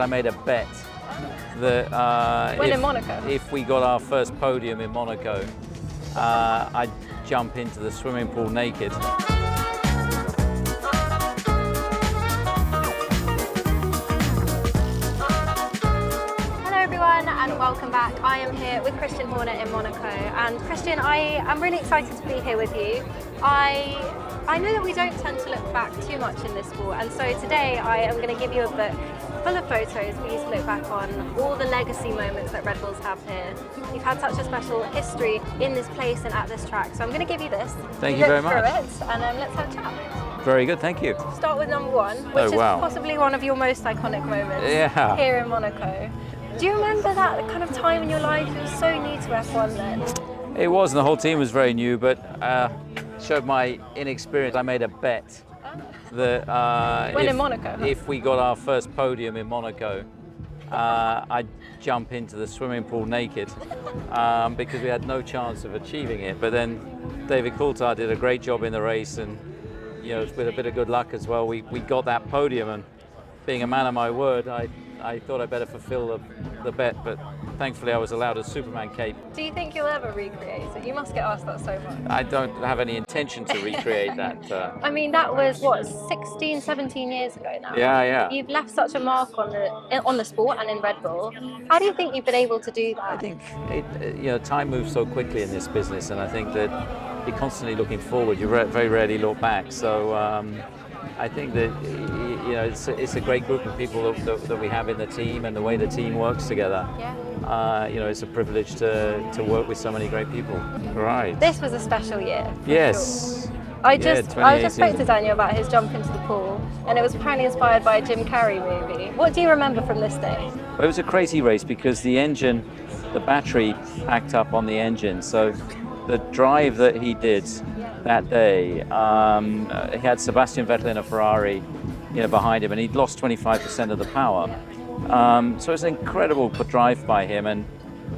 I made a bet that in Monaco? if we got our first podium in Monaco, I'd jump into the swimming pool naked. Hello everyone and welcome back. I am here with Christian Horner in Monaco, and Christian, I am really excited to be here with you. I know that we don't tend to look back too much in this sport, and so today I am going to give you a book full of photos for you to look back on all the legacy moments that Red Bulls have here. You've had such a special history in this place and at this track, so I'm going to give you this. Thank you very much. Look through it and let's have a chat. Very good, thank you. Start with number one, which is possibly one of your most iconic moments here in Monaco. Do you remember that kind of time in your life? You were so new to F1 then. It was, and the whole team was very new, but showed my inexperience. I made a bet that in Monaco? If we got our first podium in Monaco, I'd jump into the swimming pool naked because we had no chance of achieving it. But then David Coulthard did a great job in the race, and with a bit of good luck as well, we got that podium. And being a man of my word, I thought I'd better fulfill the bet, but thankfully I was allowed a Superman cape. Do you think you'll ever recreate it? You must get asked that so much. I don't have any intention to recreate that. I mean, that was, what, 16, 17 years ago now? Yeah. You've left such a mark on the sport and in Red Bull. How do you think you've been able to do that? I think, time moves so quickly in this business, and I think that you're constantly looking forward. You very rarely look back. So I think that it's a great group of people that we have in the team, and the way the team works together. Yeah. It's a privilege to work with so many great people. Right. This was a special year. Yes. Sure. I just spoke to Daniel about his jump into the pool, and it was apparently inspired by a Jim Carrey movie. What do you remember from this day? Well, it was a crazy race because the battery packed up on the engine. So the drive that he did that day, he had Sebastian Vettel in a Ferrari, behind him, and he'd lost 25% of the power. So it was an incredible drive by him, and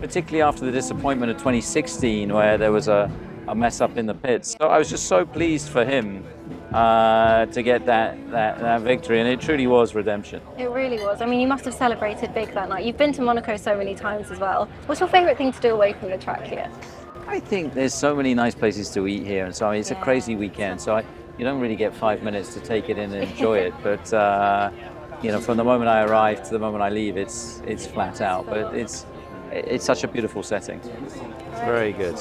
particularly after the disappointment of 2016, where there was a mess up in the pits. So I was just so pleased for him to get that victory, and it truly was redemption. It really was. I mean, you must have celebrated big that night. You've been to Monaco so many times as well. What's your favourite thing to do away from the track here? I think there's so many nice places to eat here, and so it's a crazy weekend. So you don't really get 5 minutes to take it in and enjoy it. But from the moment I arrive to the moment I leave, it's flat out. But it's such a beautiful setting. It's very good.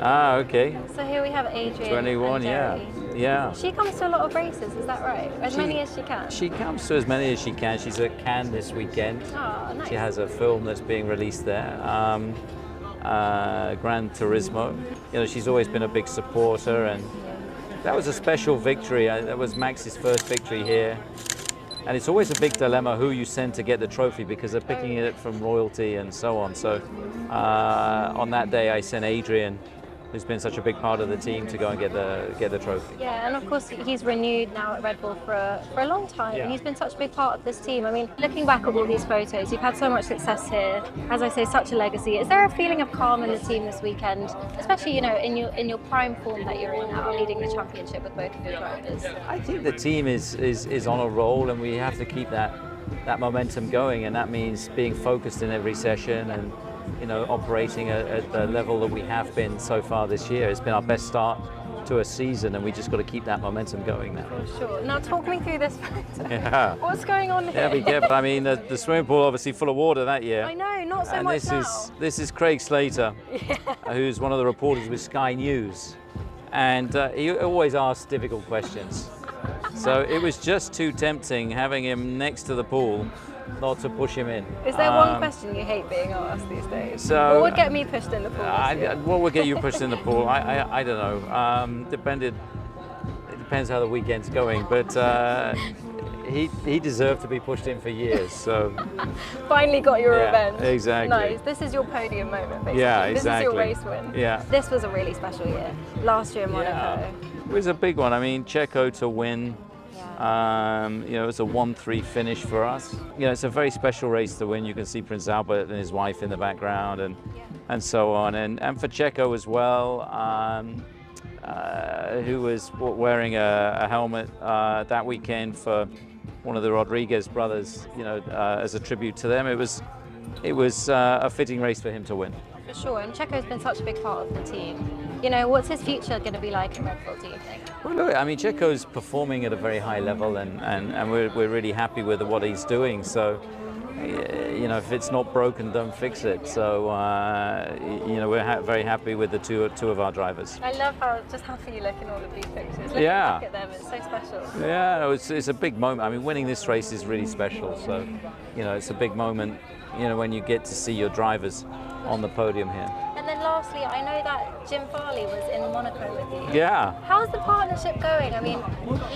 Okay. So here we have Adrian. 21, yeah. She comes to a lot of races, is that right? As many as she can? She comes to as many as she can. She's at Cannes this weekend. Oh, nice. She has a film that's being released there. Gran Turismo. She's always been a big supporter, and that was a special victory. That was Max's first victory here. And it's always a big dilemma who you send to get the trophy, because they're picking it from royalty and so on. So on that day I sent Adrian, who's been such a big part of the team, to go and get the trophy. Yeah, and of course he's renewed now at Red Bull for a long time, and he's been such a big part of this team. I mean, looking back at all these photos, you've had so much success here. As I say, such a legacy. Is there a feeling of calm in the team this weekend, especially in your prime form that you're in now, leading the championship with both of your drivers? I think the team is on a roll, and we have to keep that momentum going, and that means being focused in every session and operating at the level that we have been so far this year. It's been our best start to a season, and we just got to keep that momentum going now. For sure. Now talk me through this photo. Yeah. What's going on here? Yeah, be careful. I mean, the swimming pool obviously full of water that year. I know, not so and much this is Craig Slater, who's one of the reporters with Sky News, and he always asks difficult questions. So it was just too tempting having him next to the pool, not to push him in. Is there one question you hate being asked these days? So, what would get me pushed in the pool? What would get you pushed in the pool? I don't know. It depends how the weekend's going, but he deserved to be pushed in for years. So finally got your revenge. Exactly. Nice. This is your podium moment, basically. Yeah, exactly. This is your race win. Yeah. This was a really special year. Last year in Monaco. Yeah. It was a big one. I mean, Checo to win. It was a 1-3 finish for us. It's a very special race to win. You can see Prince Albert and his wife in the background, and so on. And for Checo as well, who was wearing a helmet that weekend for one of the Rodriguez brothers, as a tribute to them. It was a fitting race for him to win. For sure, and Checo's been such a big part of the team. What's his future going to be like in Red Bull, do you think? Well, look, I mean, Checo's performing at a very high level, and we're really happy with what he's doing. So, if it's not broken, don't fix it. So, we're very happy with the two of our drivers. I love just happy you look in all of these pictures. Looking Yeah. back at them, it's so special. Yeah, no, it's a big moment. I mean, winning this race is really special. So, it's a big moment, when you get to see your drivers on the podium here. And then lastly, I know that Jim Farley was in Monaco with you. Yeah. How's the partnership going? I mean,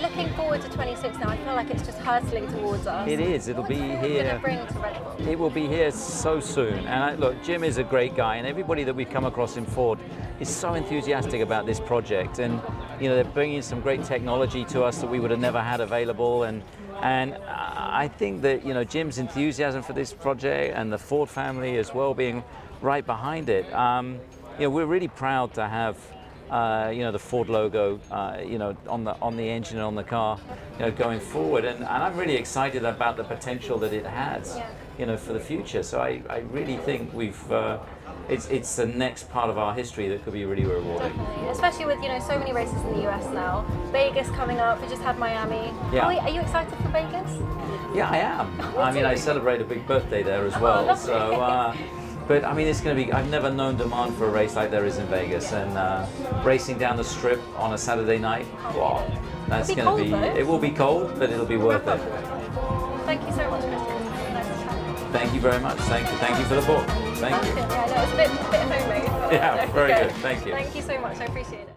looking forward to 26 now, I feel like it's just hurtling towards us. It is. It'll be here. Going to bring to Red Bull? It will be here so soon. And look, Jim is a great guy, and everybody that we've come across in Ford is so enthusiastic about this project. And they're bringing some great technology to us that we would have never had available. And I think that Jim's enthusiasm for this project and the Ford family as well being right behind it. We're really proud to have the Ford logo on the engine and on the car going forward, and I'm really excited about the potential that it has for the future. So I really think it's the next part of our history that could be really rewarding. Definitely. Especially with so many races in the US now. Vegas coming up, we just had Miami. Yeah. Are you excited for Vegas? Yeah, I am. I mean, I celebrate a big birthday there as well. Lovely. So, but I mean, it's going to be. I've never known demand for a race like there is in Vegas, and racing down the strip on a Saturday night. Wow, that's going to be. It will be cold, but it'll be worth it. Thank you so much, Christian. Nice to chat. Thank you very much. Thank you for the book. Thank you. Yeah, no, it's a bit homemade. Yeah, very good. Thank you. Thank you so much. I appreciate it.